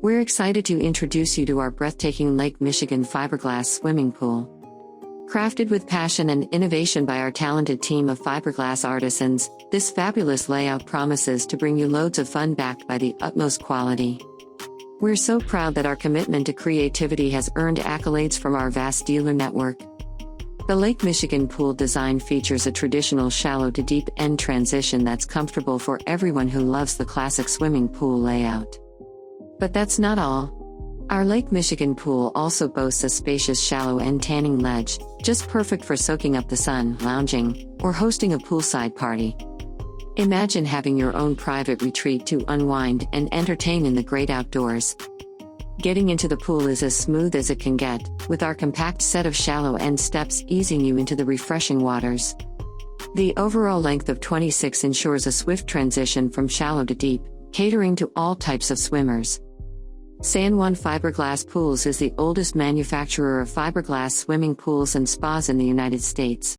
We're excited to introduce you to our breathtaking Lake Michigan Fiberglass Swimming Pool. Crafted with passion and innovation by our talented team of fiberglass artisans, this fabulous layout promises to bring you loads of fun backed by the utmost quality. We're so proud that our commitment to creativity has earned accolades from our vast dealer network. The Lake Michigan pool design features a traditional shallow to deep end transition that's comfortable for everyone who loves the classic swimming pool layout. But that's not all. Our Lake Michigan pool also boasts a spacious shallow end tanning ledge, just perfect for soaking up the sun, lounging, or hosting a poolside party. Imagine having your own private retreat to unwind and entertain in the great outdoors. Getting into the pool is as smooth as it can get, with our compact set of shallow end steps easing you into the refreshing waters. The overall length of 26 ensures a swift transition from shallow to deep, catering to all types of swimmers. San Juan Fiberglass Pools is the oldest manufacturer of fiberglass swimming pools and spas in the United States.